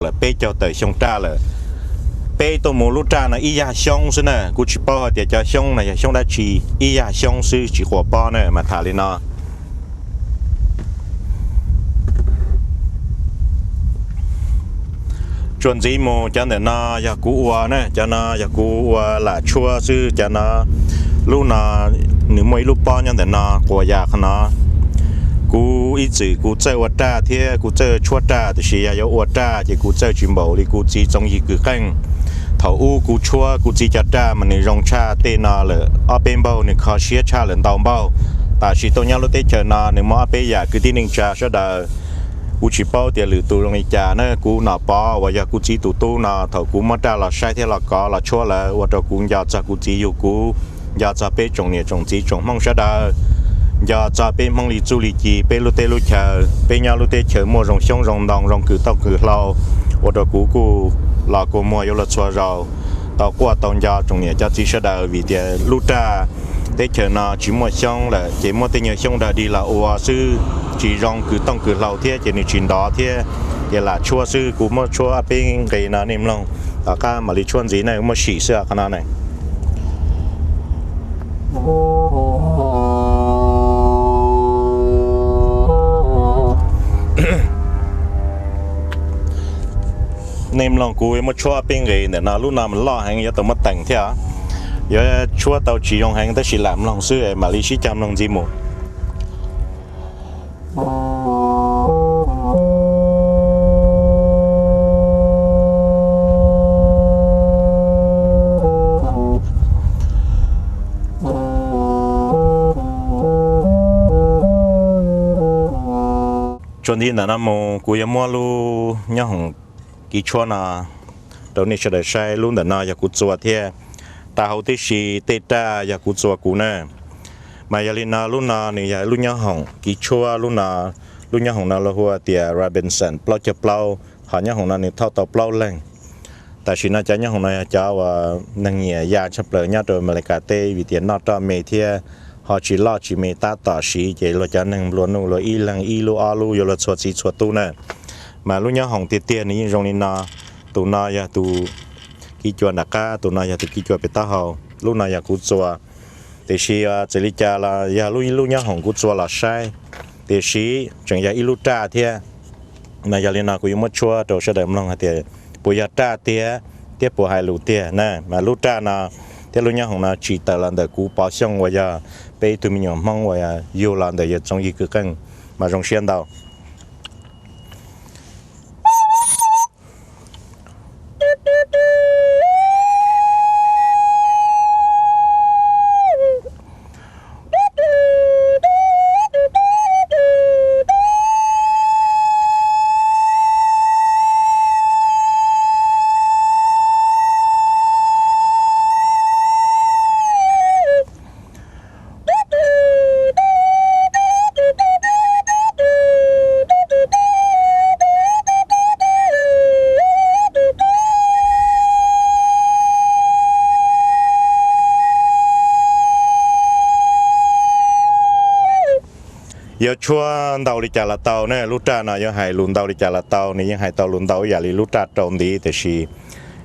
là bé cho tới xong tra là bé tôi muốn lúc tra là ý ya xong xí nè cú chỉ bao thì cho xong này xong đã chỉ ý ya xong sư chỉ火包nè mà thả lên nó chuẩn gì mà cho nên nó ya cú qua nè cho nó ya cú là chua sư cho nó lúc nào nếu mấy lúc bao nhiêu thì nó qua ya nó cú ý chí cú chơi vật trả thì cú chơi chua trả thì chỉ có vật trả thì cú chơi chuyển bảo thì cú chỉ trong gì cứ khăng thầu u cú chua cú chỉ chặt trả mà này rong trả tên nó là ở bên bao này khó xía trả lên tàu bao tại chỉ tôi nhớ lúc tết chờ nó nếu mà ở bên giờ cứ tin nên trả sẽ đợi cú chỉ bao tiền lừa tụ trong này trả nữa cú nợ bao và giờ cú chỉ tụ tụ nó thầu cú mà trả là sai thì là có là chua là và cho cú giờ cho cú chỉ yêu cú giờ cho bên trồng này trồng chỉ trồng mong sẽ đợi giờ cho bên mong lý du lịch gì bên lúa tê lúa chờ bên nhau lúa tê chờ mua rong sông rong đồng rong cử tàu cử lâu và đó cú là cú mua yêu là xóa rồi tàu qua tàu giờ trong này cho chỉ sẽ đợi vì tiền lúa trà tê chờ nó chỉ mua sông là chỉ mua tê nhiều sông đã đi là ô sư chỉ rong cử tàu cử lâu thế chỉ nên chuyển đó thế thì là chua sư cú mua chua bên cái nào niệm lòng ở cả mà lý chuan gì này mua xỉ sữa cái nào này nem lòng cùi mà chua bên cái này nó lúc nào mình lo hàng giờ tao mất tành thế à giờ chua tao chỉ dùng hàng tao chỉ làm lòng xưa mà lý sĩ chăm lòng gì một cho nên là nó cùi mua lu nhá hồng kỹ thuật na đầu này sẽ để sai luôn để na giờ cút chua thế ta hậu tí xì tê ta giờ cút chua cú nè mà giờ lên na luôn na này giờ luôn nhá hồng kỹ thuật luôn nhá hồng na là hoa tiệt Robinson plau chập plau họ nhá hồng na này thao tàu plau lên tại vì na chả nhá hồng na chả và năng nhẹ ya chấp lời nhá rồi mà lại cả tê vì tiền nó cho mày thế họ chỉ lo chỉ mày ta tỏ xí vậy là chả năng luôn rồi y lăng y lu alu rồi là chuột xí chuột tu nè mà lúc nhớ hồng tiền tiền này trong này na tụ na ya tụ kỹ thuật đặc ca tụ na ya tụ kỹ thuật bê ta hậu lúc na ya cút chua để xí chỉ lý cha là ya lúc nhớ hồng cút chua là sai để xí chẳng ya ilu trả thế mà ya lên na cũng mất chua đầu sẽ đợi mong thế bùi ya trả thế tiếp bùi hai lũ thế nè mà lúc trả na thế lúc nhớ hồng na chỉ tại lần để cú bảo xong và ya bây tụi mình nhom mong và ya yêu lần để trong gì cứ căng mà trong xuyên đâu giờ chua tàu đi chả là tàu nè lúc trả nào giờ hay lùn tàu đi chả là tàu nàyยังhay tàu lùn tàu giờ đi lúc trả trộn đi thì chỉ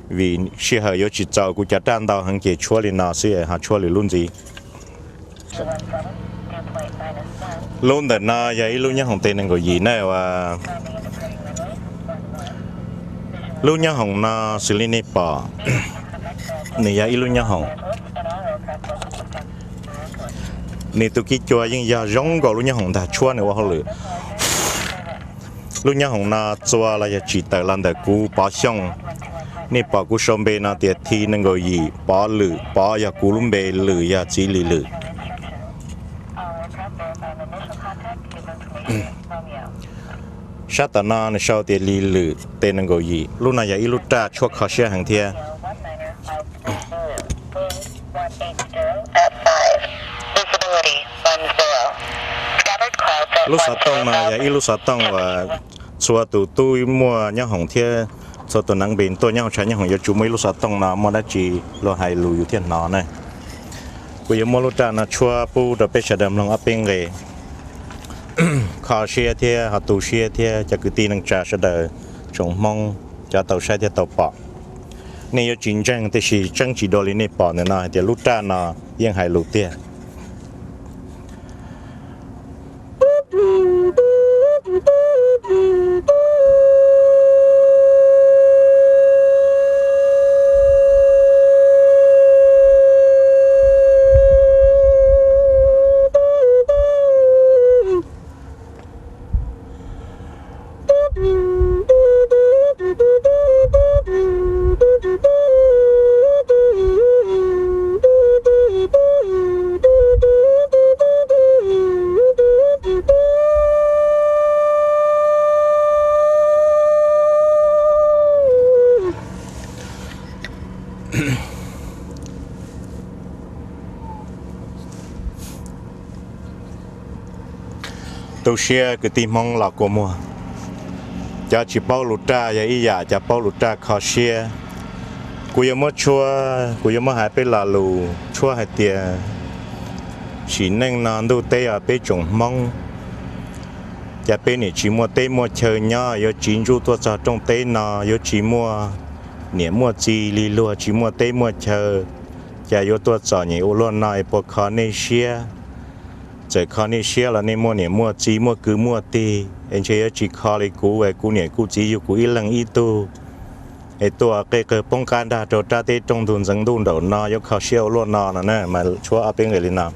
vì khi họ giờ chỉ tàu cũng chả tràn tàu hàng kia chua lên nào xí họ chua lên lùn gì lùn đợt nào giờ lùn nhá hồng tên này gọi gì nè và lùn nhá hồng nó xử lý nếp bỏ này giờ lùn nhá hồng này tụi kia chua nhưng giờ giống gọi luôn nhá hồng ta chua này quá lử luôn nhá hồng na chua là giờ chỉ tới lần để cú bỏ xong này bỏ cú xong bên na tiệt thi nên gọi gì bỏ lử bỏ giờ cú luôn bên lử giờ chỉ lử sát tận na này sau tiệt lử tên nên gọi gì lúc này giờ lúc ta chua khó xe hàng thia lúc sát tông mà giờ lúc sát tông và xua tụ tôi mua nhá hồng thia sau tuần năng bình tôi nhau trái nhá hồng giờ chú mấy lúc sát tông nào mua đã chỉ lo hay lùi thiên nó này bây giờ mua lúc trả là chua pu được bây giờ đầm lòng áp bên nghề khó xe thia họ tụ xe thia cho cứ tin năng trả sẽ đợi trồng mong cho tàu xe thì tàu bỏ nên yêu chiến tranh thì chỉ đồ lên này bỏ nữa nè thì lúc ra nó yên hải lục tiền tôi share cái tim mong là của mua cho chỉ bao lụt ra vậy ý giả cho bao lụt ra khó share cú yêu mất chua cú yêu mất hai bên là lù chua hai tiền chỉ nên là đâu tây ở bên trồng mong cho bên này chỉ mua tây mua chơi nhau yêu chín chú tôi cho trong tây nó yêu chỉ mua nè mua gì li lúa chỉ mua tây mua chơi cho yêu tôi cho nhiều luôn này bộ khó nên share giờ khó này share là nên mua nè mua gì mua cứ mua tì anh chơi chỉ khó lấy cú về cú nè cú chỉ yêu cú ít lần ít tuไอตัวเกิดป้องกันได้โจทย์ที่ตรงทุนสังดุนเดี๋ยวน้อยกเขาเชี่ยวล้วนนอนนะเนี่ยมาช่วยเอาเป็นไงเลยนะ